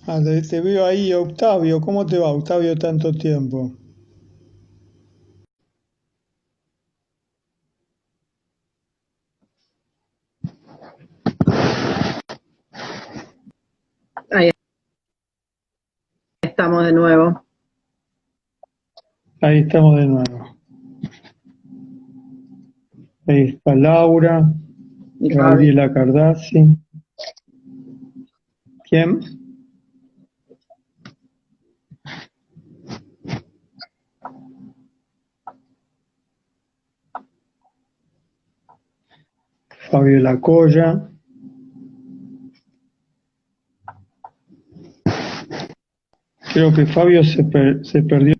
Te veo ahí, Octavio. ¿Cómo te va, Octavio, tanto tiempo? Ahí estamos de nuevo. Ahí estamos de nuevo. Ahí está Laura, Y Fabi. Gabriela Cardassi. ¿Quién? Fabio Lacoya. Creo que Fabio se perdió.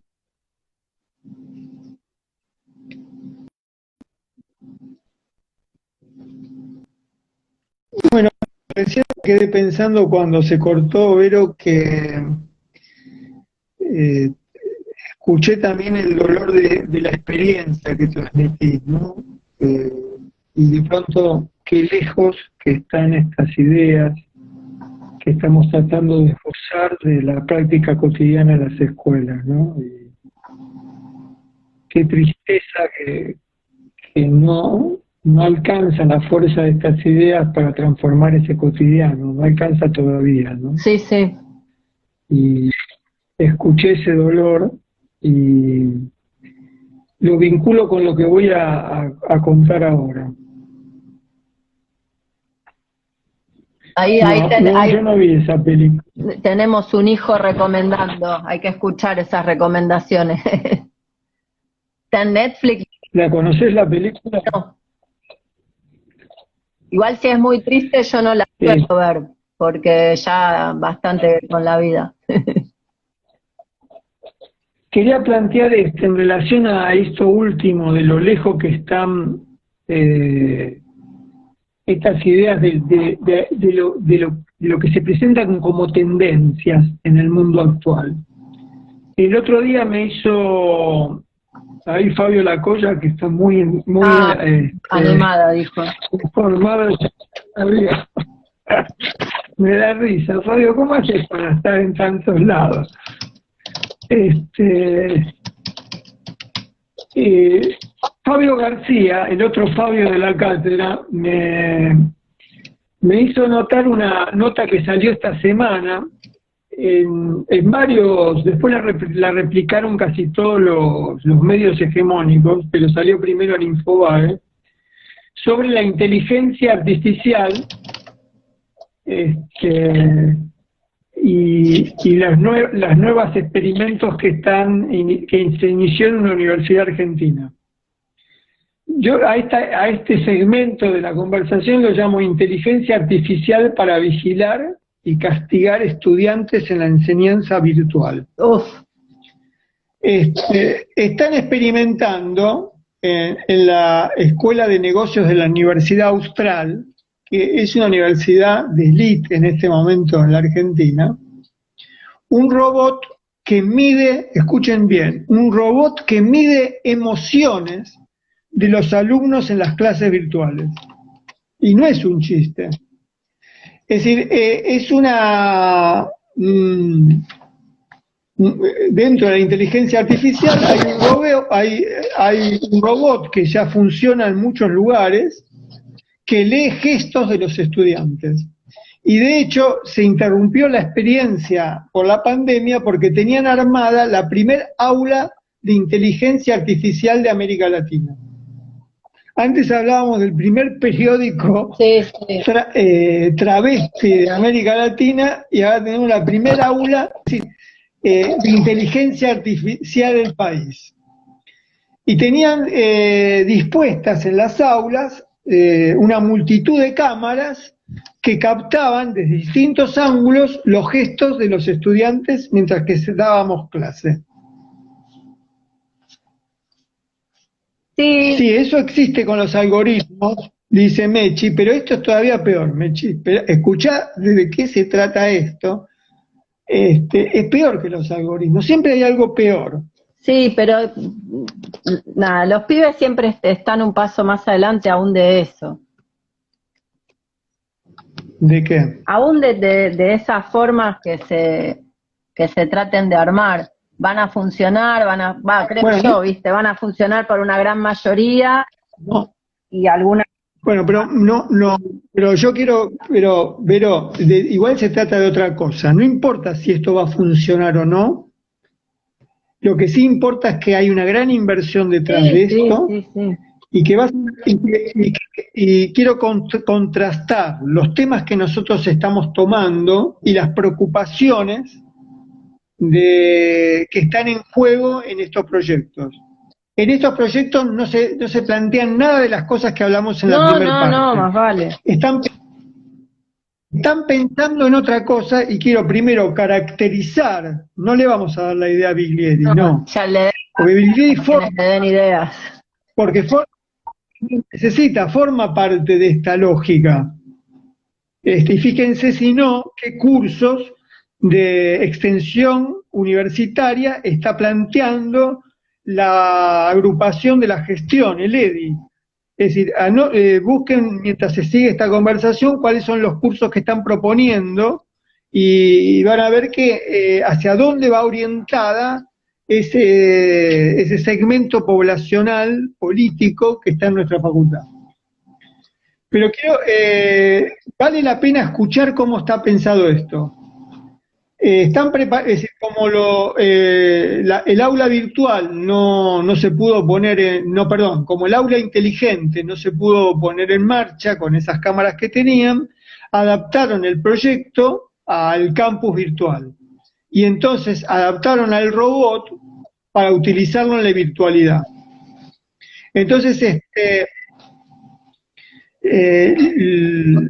Bueno, recién quedé pensando cuando se cortó, Vero, que eh, escuché también el dolor de la experiencia que transmitís, ¿no? Eh, y de pronto, qué lejos que están estas ideas que estamos tratando de esforzar de la práctica cotidiana en las escuelas, ¿no? Y qué tristeza que no alcanza la fuerza de estas ideas para transformar ese cotidiano, no alcanza todavía, ¿no? Sí, sí. Y escuché ese dolor y lo vinculo con lo que voy a contar ahora. Yo no vi esa película. Tenemos un hijo recomendando. Hay que escuchar esas recomendaciones. Está en Netflix. ¿La conocés la película? No. Igual si es muy triste yo no la puedo ver, porque ya bastante con la vida. Quería plantear en relación a esto último, de lo lejos que están estas ideas de lo que se presentan como tendencias en el mundo actual. El otro día me hizo ahí Fabio Lacoya, que está muy animada, dijo. informado. Me da risa. Fabio, ¿cómo haces para estar en tantos lados? Fabio García, el otro Fabio de la cátedra, me hizo notar una nota que salió esta semana en varios, después la replicaron casi todos los medios hegemónicos, pero salió primero en Infobae, sobre la inteligencia artificial y las nuevas experimentos que se inició en una universidad argentina. Yo a este segmento de la conversación lo llamo inteligencia artificial para vigilar y castigar estudiantes en la enseñanza virtual. Están experimentando en la Escuela de Negocios de la Universidad Austral, que es una universidad de élite en este momento en la Argentina, un robot que mide, escuchen bien, un robot que mide emociones de los alumnos en las clases virtuales. Y no es un chiste. Es decir, es una... dentro de la inteligencia artificial hay un robot que ya funciona en muchos lugares que lee gestos de los estudiantes. Y de hecho se interrumpió la experiencia por la pandemia porque tenían armada la primer aula de inteligencia artificial de América Latina. Antes hablábamos del primer periódico travesti de América Latina y ahora tenemos la primera aula de inteligencia artificial del país. Y tenían dispuestas en las aulas una multitud de cámaras que captaban desde distintos ángulos los gestos de los estudiantes mientras que dábamos clase. Sí, eso existe con los algoritmos, dice Mechi, pero esto es todavía peor, Mechi. Escuchá de qué se trata esto. Es peor que los algoritmos, siempre hay algo peor. Sí, pero nada, los pibes siempre están un paso más adelante aún de eso. ¿De qué? Aún de esas formas que se traten de armar, van a funcionar, creo Bueno, yo, ¿viste? Van a funcionar por una gran mayoría no, y algunas. bueno, pero yo quiero, Vero, igual se trata de otra cosa. No importa si esto va a funcionar o no. Lo que sí importa es que hay una gran inversión detrás de esto Sí. y que y quiero contrastar los temas que nosotros estamos tomando y las preocupaciones que están en juego en estos proyectos. En estos proyectos no se plantean nada de las cosas que hablamos en la primera parte. No, más vale. Están pensando en otra cosa y quiero primero caracterizar, no le vamos a dar la idea a Biglietti, no. Ya le Porque Biglietti den ideas. porque forma parte de esta lógica. Y fíjense si no, qué cursos de extensión universitaria está planteando la agrupación de la gestión, el EDI. Es decir, busquen mientras se sigue esta conversación cuáles son los cursos que están proponiendo y van a ver que hacia dónde va orientada ese segmento poblacional político que está en nuestra facultad. Pero vale la pena escuchar cómo está pensado esto. Están preparados, como el aula virtual no se pudo poner como el aula inteligente no se pudo poner en marcha con esas cámaras que tenían, adaptaron el proyecto al campus virtual. Y entonces adaptaron al robot para utilizarlo en la virtualidad. Entonces,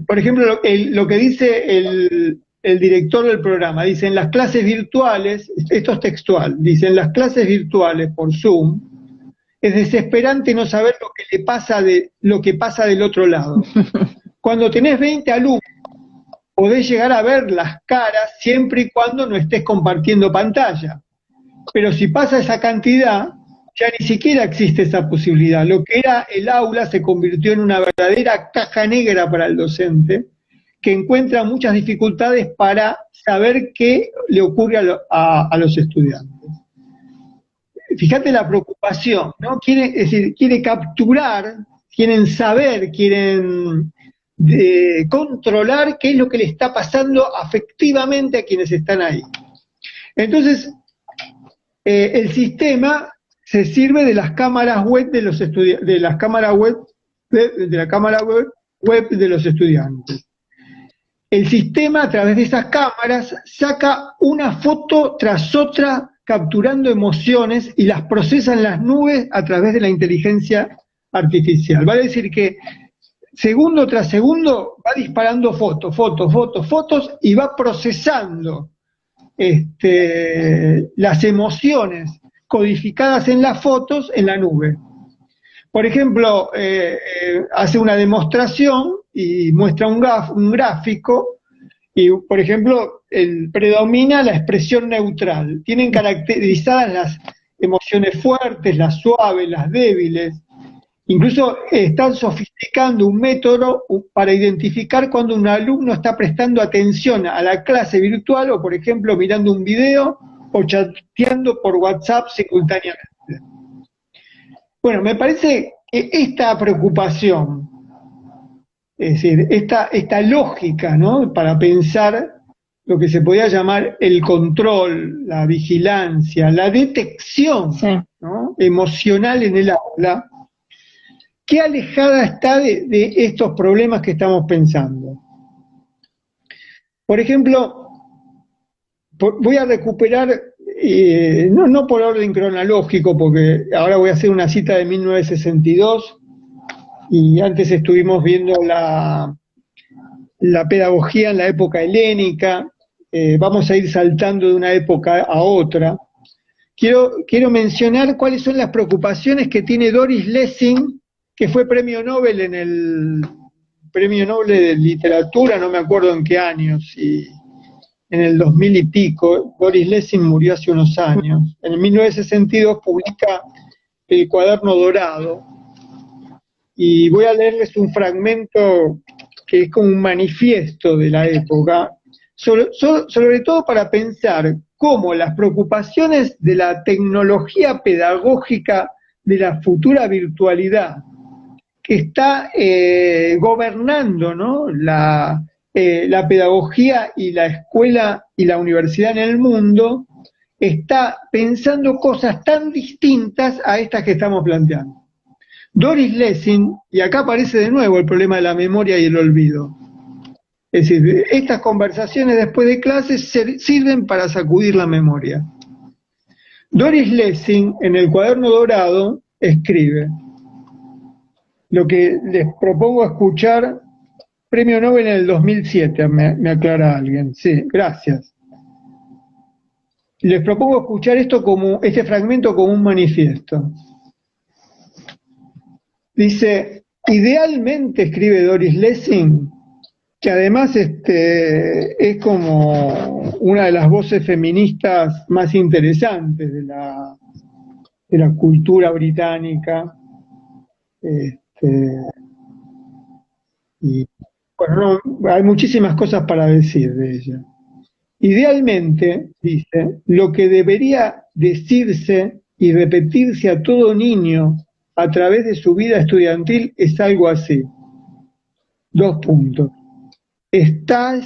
por ejemplo, lo que dice el director del programa, dice, en las clases virtuales, esto es textual, dice, en las clases virtuales por Zoom, es desesperante no saber lo que pasa del otro lado. Cuando tenés 20 alumnos, podés llegar a ver las caras siempre y cuando no estés compartiendo pantalla. Pero si pasa esa cantidad, ya ni siquiera existe esa posibilidad. Lo que era el aula se convirtió en una verdadera caja negra para el docente, que encuentra muchas dificultades para saber qué le ocurre a los estudiantes. Fíjate la preocupación, ¿no? Quiere capturar, quieren saber, quieren controlar qué es lo que le está pasando afectivamente a quienes están ahí. Entonces, el sistema se sirve de las cámaras web de los de la cámara web de los estudiantes. El sistema, a través de esas cámaras, saca una foto tras otra, capturando emociones y las procesa en las nubes a través de la inteligencia artificial. Vale decir que segundo tras segundo va disparando fotos y va procesando las emociones codificadas en las fotos en la nube. Por ejemplo, hace una demostración y muestra un gráfico y, por ejemplo, predomina la expresión neutral. Tienen caracterizadas las emociones fuertes, las suaves, las débiles. Incluso están sofisticando un método para identificar cuando un alumno está prestando atención a la clase virtual o, por ejemplo, mirando un video o chateando por WhatsApp simultáneamente. Bueno, me parece que esta preocupación, es decir, esta lógica, ¿no?, para pensar lo que se podía llamar el control, la vigilancia, la detección, sí, ¿no?, emocional en el aula, qué alejada está de estos problemas que estamos pensando. Por ejemplo, voy a recuperar, no por orden cronológico, porque ahora voy a hacer una cita de 1962, y antes estuvimos viendo la pedagogía en la época helénica, vamos a ir saltando de una época a otra. Quiero mencionar cuáles son las preocupaciones que tiene Doris Lessing, que fue premio Nobel en el premio Nobel de literatura, no me acuerdo en qué años, y en el 2000 y pico. Doris Lessing murió hace unos años. En 1962 publica El cuaderno dorado, y voy a leerles un fragmento que es como un manifiesto de la época, sobre todo para pensar cómo las preocupaciones de la tecnología pedagógica de la futura virtualidad que está gobernando, ¿no?, la pedagogía y la escuela y la universidad en el mundo, está pensando cosas tan distintas a estas que estamos planteando. Doris Lessing, y acá aparece de nuevo el problema de la memoria y el olvido. Es decir, estas conversaciones después de clases sirven para sacudir la memoria. Doris Lessing, en el Cuaderno Dorado, escribe: lo que les propongo escuchar, premio Nobel en el 2007, me aclara alguien. Sí, gracias. Les propongo escuchar este fragmento como un manifiesto. Dice: idealmente, escribe Doris Lessing, que además es como una de las voces feministas más interesantes de la cultura británica, y bueno, hay muchísimas cosas para decir de ella. Idealmente, dice, lo que debería decirse y repetirse a todo niño a través de su vida estudiantil es algo así. 2 puntos. Están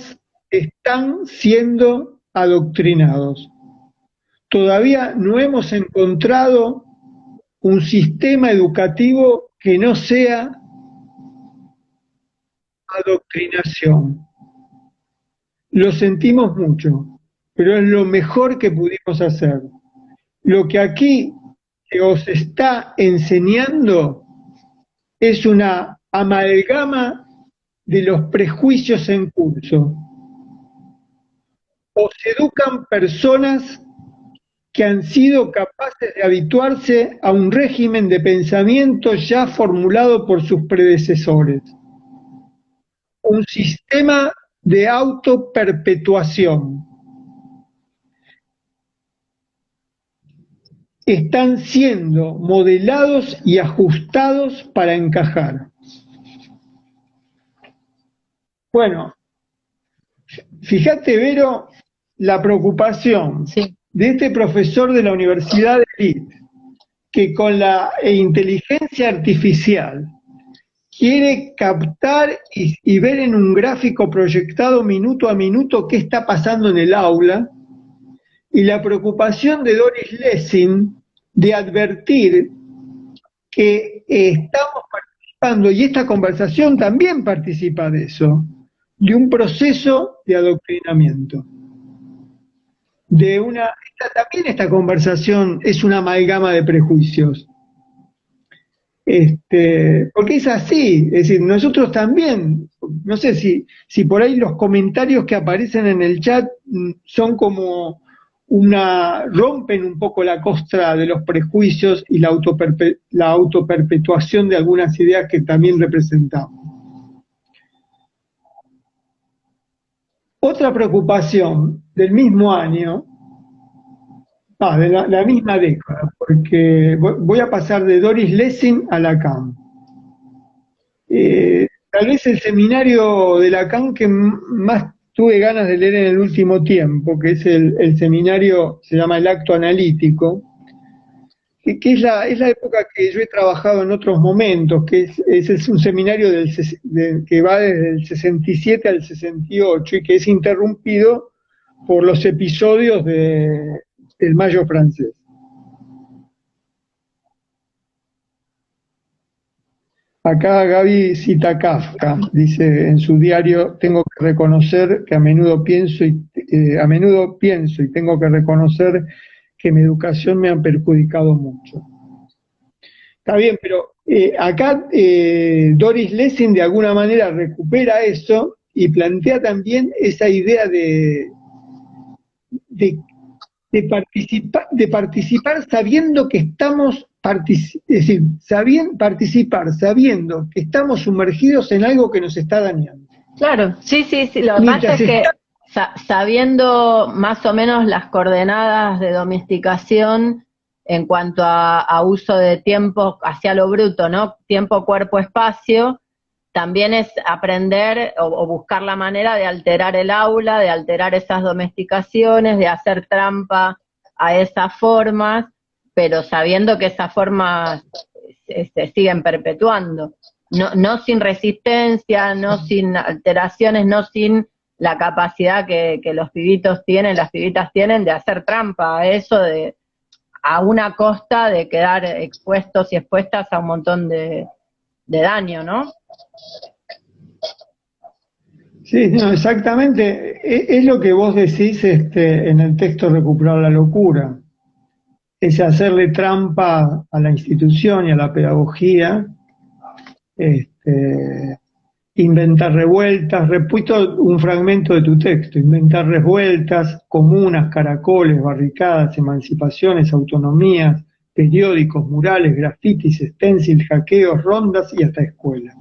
siendo adoctrinados. Todavía no hemos encontrado un sistema educativo que no sea adoctrinación. Lo sentimos mucho, pero es lo mejor que pudimos hacer. Lo que aquí se os está enseñando es una amalgama de los prejuicios en curso. Os educan personas que han sido capaces de habituarse a un régimen de pensamiento ya formulado por sus predecesores. Un sistema de autoperpetuación. Están siendo modelados y ajustados para encajar. Bueno, fíjate, Vero, la preocupación de este profesor de la Universidad de Leeds, que con la inteligencia artificial quiere captar y ver en un gráfico proyectado minuto a minuto qué está pasando en el aula, y la preocupación de Doris Lessing de advertir que estamos participando, y esta conversación también participa de eso, de un proceso de adoctrinamiento. También esta conversación es una amalgama de prejuicios. Porque es así, es decir, nosotros también, no sé si por ahí los comentarios que aparecen en el chat son como rompen un poco la costra de los prejuicios y la autoperpetuación de algunas ideas que también representamos. Otra preocupación del mismo año, de la misma década, porque voy a pasar de Doris Lessing a Lacan. Tal vez el seminario de Lacan que más tuve ganas de leer en el último tiempo, que es el seminario, se llama El Acto Analítico, que es la época que yo he trabajado en otros momentos, que es un seminario que va desde el 67 al 68 y que es interrumpido por los episodios del Mayo francés. Acá Gaby cita Kafka, dice en su diario: tengo que reconocer que a menudo pienso y tengo que reconocer que mi educación me ha perjudicado mucho. Está bien, pero acá Doris Lessing de alguna manera recupera eso y plantea también esa idea de participar sabiendo que estamos participar sabiendo que estamos sumergidos en algo que nos está dañando. Claro, sí, lo que pasa es que sabiendo más o menos las coordenadas de domesticación en cuanto a uso de tiempo hacia lo bruto, ¿no? Tiempo, cuerpo, espacio, también es aprender o buscar la manera de alterar el aula, de alterar esas domesticaciones, de hacer trampa a esas formas, pero sabiendo que esas formas se siguen perpetuando. No sin resistencia, no sin alteraciones, no sin la capacidad que los pibitos tienen, las pibitas tienen de hacer trampa a eso, a una costa de quedar expuestos y expuestas a un montón de daño, ¿no? Sí, no, exactamente. Es lo que vos decís en el texto Recuperar la locura. Es hacerle trampa a la institución y a la pedagogía, inventar revueltas, repito un fragmento de tu texto, inventar revueltas, comunas, caracoles, barricadas, emancipaciones, autonomías, periódicos, murales, grafitis, stencil, hackeos, rondas y hasta escuelas.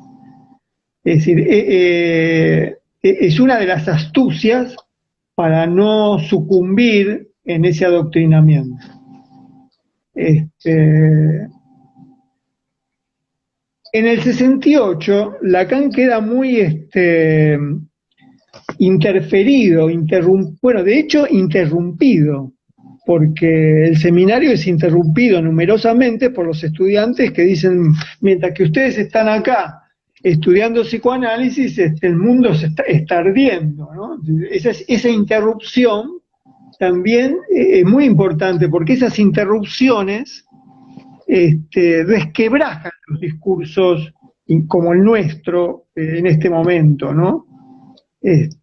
Es decir, es una de las astucias para no sucumbir en ese adoctrinamiento. En el 68, Lacan queda muy interferido, de hecho interrumpido, porque el seminario es interrumpido numerosamente por los estudiantes que dicen, mientras que ustedes están acá estudiando psicoanálisis, el mundo está ardiendo, ¿no? Esa interrupción también es muy importante, porque esas interrupciones resquebrajan los discursos como el nuestro en este momento, ¿no? Es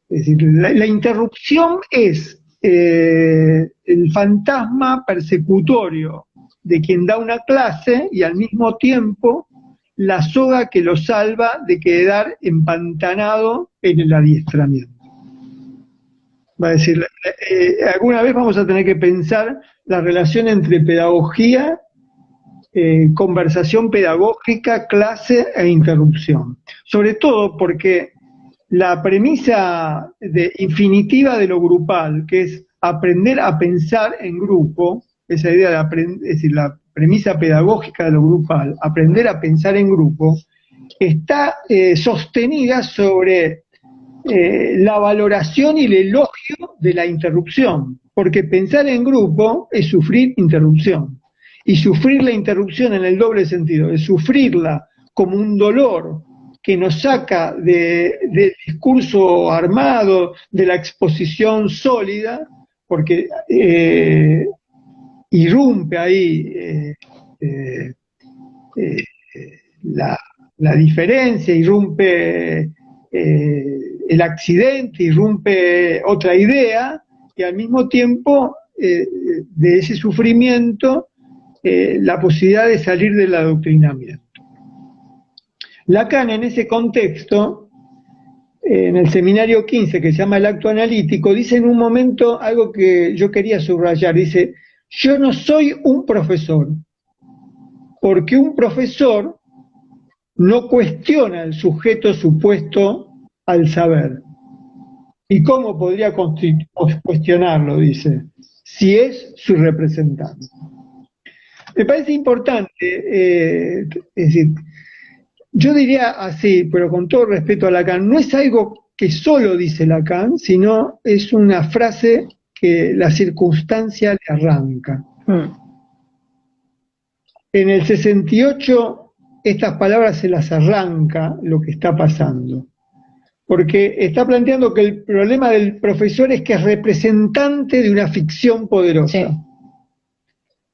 decir, la interrupción es el fantasma persecutorio de quien da una clase y al mismo tiempo la soga que lo salva de quedar empantanado en el adiestramiento. Va a decir, alguna vez vamos a tener que pensar la relación entre pedagogía, conversación pedagógica, clase e interrupción. Sobre todo porque la premisa infinitiva de lo grupal, que es aprender a pensar en grupo, esa idea de es decir, la premisa pedagógica de lo grupal, aprender a pensar en grupo, está sostenida sobre la valoración y el elogio de la interrupción, porque pensar en grupo es sufrir interrupción, y sufrir la interrupción en el doble sentido, es sufrirla como un dolor que nos saca del discurso armado, de la exposición sólida, porque irrumpe ahí la diferencia, irrumpe el accidente, irrumpe otra idea, y al mismo tiempo de ese sufrimiento la posibilidad de salir del adoctrinamiento. Lacan en ese contexto, en el seminario 15, que se llama el acto analítico, dice en un momento algo que yo quería subrayar, dice, yo no soy un profesor, porque un profesor no cuestiona el sujeto supuesto al saber. ¿Y cómo podría cuestionarlo? Dice, si es su representante. Me parece importante, es decir, yo diría así, pero con todo respeto a Lacan, no es algo que solo dice Lacan, sino es una frase que la circunstancia le arranca. En el 68, estas palabras se las arranca lo que está pasando, porque está planteando que el problema del profesor es que es representante de una ficción poderosa. Sí.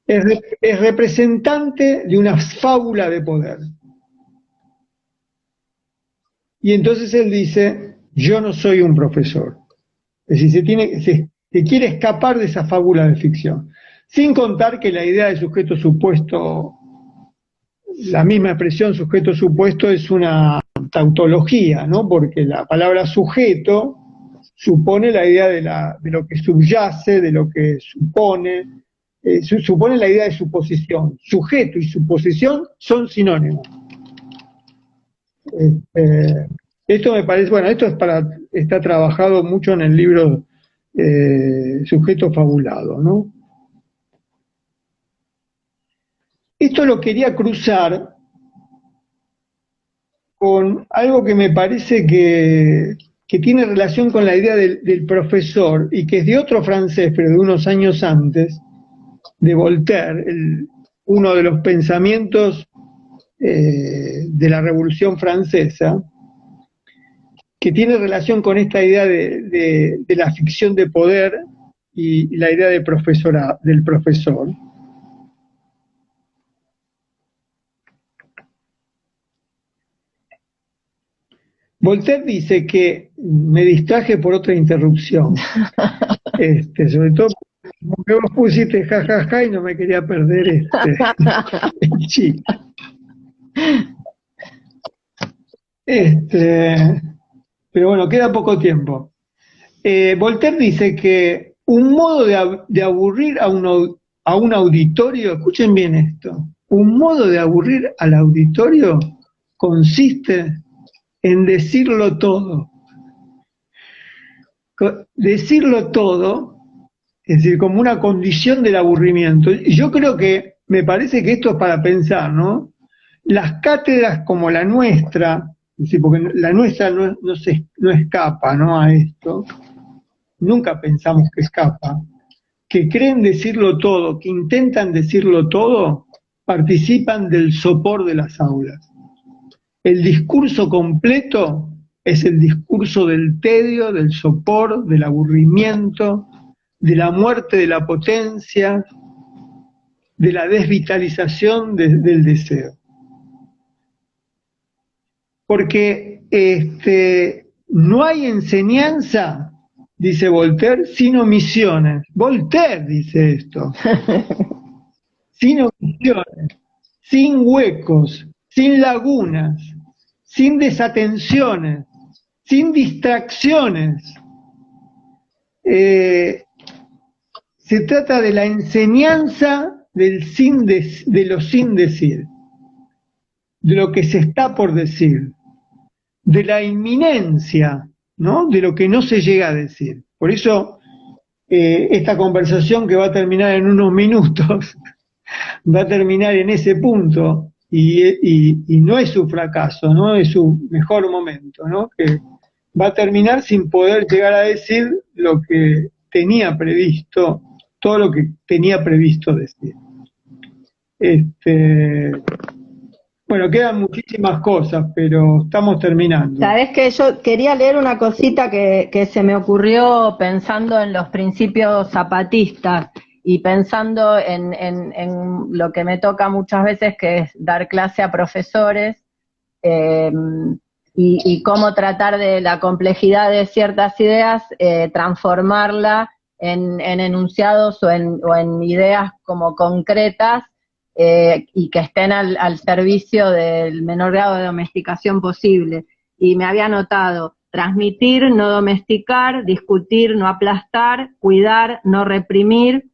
Es representante de una fábula de poder. Y entonces él dice, yo no soy un profesor. Es decir, se quiere escapar de esa fábula de ficción. Sin contar que la idea de sujeto supuesto, la misma expresión sujeto supuesto es una tautología, ¿no? Porque la palabra sujeto supone la idea de lo que subyace, de lo que supone, supone la idea de suposición. Sujeto y suposición son sinónimos. Esto me parece, bueno, esto está trabajado mucho en el libro Sujeto Fabulado, ¿no? Esto lo quería cruzar con algo que me parece que tiene relación con la idea del profesor y que es de otro francés, pero de unos años antes, de Voltaire, uno de los pensamientos de la Revolución Francesa, que tiene relación con esta idea de la ficción de poder y la idea del profesor. Voltaire dice que me distraje por otra interrupción, sobre todo porque vos pusiste jajaja y no me quería perder el chiste. Pero bueno, queda poco tiempo. Voltaire dice que un modo de aburrir a un auditorio, escuchen bien esto, un modo de aburrir al auditorio consiste en decirlo todo. Decirlo todo, es decir, como una condición del aburrimiento. Y yo creo que, me parece que esto es para pensar, ¿no? Las cátedras como la nuestra, es decir, porque la nuestra no escapa, ¿no?, a esto, nunca pensamos que escapa, que creen decirlo todo, que intentan decirlo todo, participan del sopor de las aulas. El discurso completo es el discurso del tedio, del sopor, del aburrimiento, de la muerte de la potencia, de la desvitalización del deseo. Porque no hay enseñanza, dice Voltaire, sin omisiones. Voltaire dice esto. Sin omisiones, sin huecos, sin lagunas, sin desatenciones, sin distracciones. Se trata de la enseñanza de lo sin decir, de lo que se está por decir, de la inminencia, ¿no?, de lo que no se llega a decir. Por eso esta conversación, que va a terminar en unos minutos, va a terminar en ese punto, y no es su fracaso, no es su mejor momento, ¿no?, que va a terminar sin poder llegar a decir lo que tenía previsto, todo lo que tenía previsto decir. Bueno, quedan muchísimas cosas, pero estamos terminando. Sabés que yo quería leer una cosita que se me ocurrió pensando en los principios zapatistas y pensando en lo que me toca muchas veces, que es dar clase a profesores, y cómo tratar de la complejidad de ciertas ideas, transformarla en enunciados o en ideas como concretas, y que estén al servicio del menor grado de domesticación posible. Y me había anotado: transmitir, no domesticar; discutir, no aplastar; cuidar, no reprimir;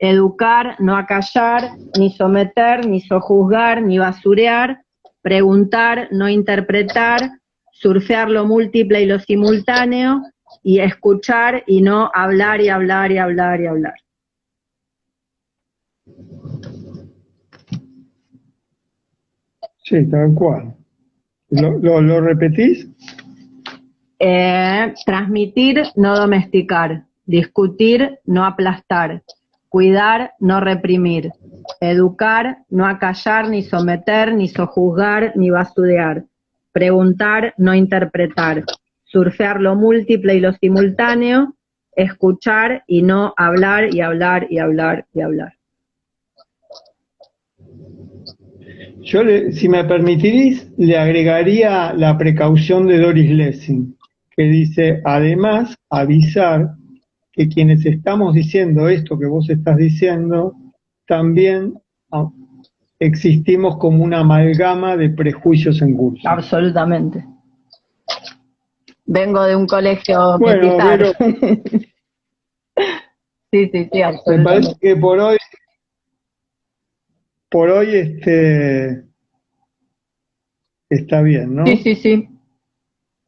educar, no acallar; ni someter, ni sojuzgar, ni basurear; preguntar, no interpretar; surfear lo múltiple y lo simultáneo; y escuchar y no hablar y hablar y hablar y hablar. Sí, tal cual. ¿Lo repetís? Transmitir, no domesticar; discutir, no aplastar; cuidar, no reprimir; educar, no acallar, ni someter, ni sojuzgar, ni basurear; preguntar, no interpretar; surfear lo múltiple y lo simultáneo; escuchar y no hablar y hablar y hablar y hablar. Yo, si me permitís, le agregaría la precaución de Doris Lessing, que dice: además, avisar que quienes estamos diciendo esto que vos estás diciendo, también existimos como una amalgama de prejuicios en curso. Absolutamente. Vengo de un colegio militar. Bueno, sí, absolutamente. Me parece que por hoy está bien, ¿no? Sí,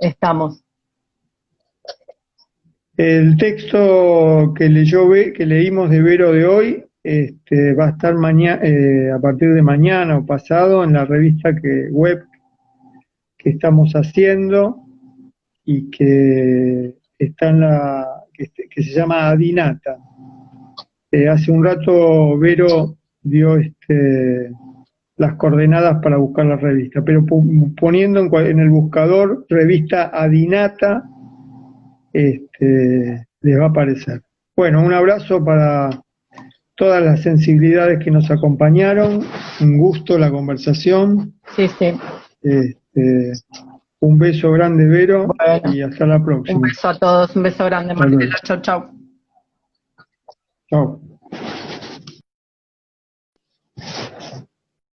estamos. El texto que leímos de Vero de hoy va a estar a partir de mañana o pasado en la revista web que estamos haciendo y que está en que se llama Adinata. Hace un rato Vero dio las coordenadas para buscar la revista, pero poniendo en el buscador revista Adinata, les va a aparecer. Bueno, un abrazo para todas las sensibilidades que nos acompañaron, un gusto la conversación. Sí, sí. Un beso grande, Vero, Bueno, y hasta la próxima. un beso a todos, un beso grande, Marcela. Chau, chau. Chao.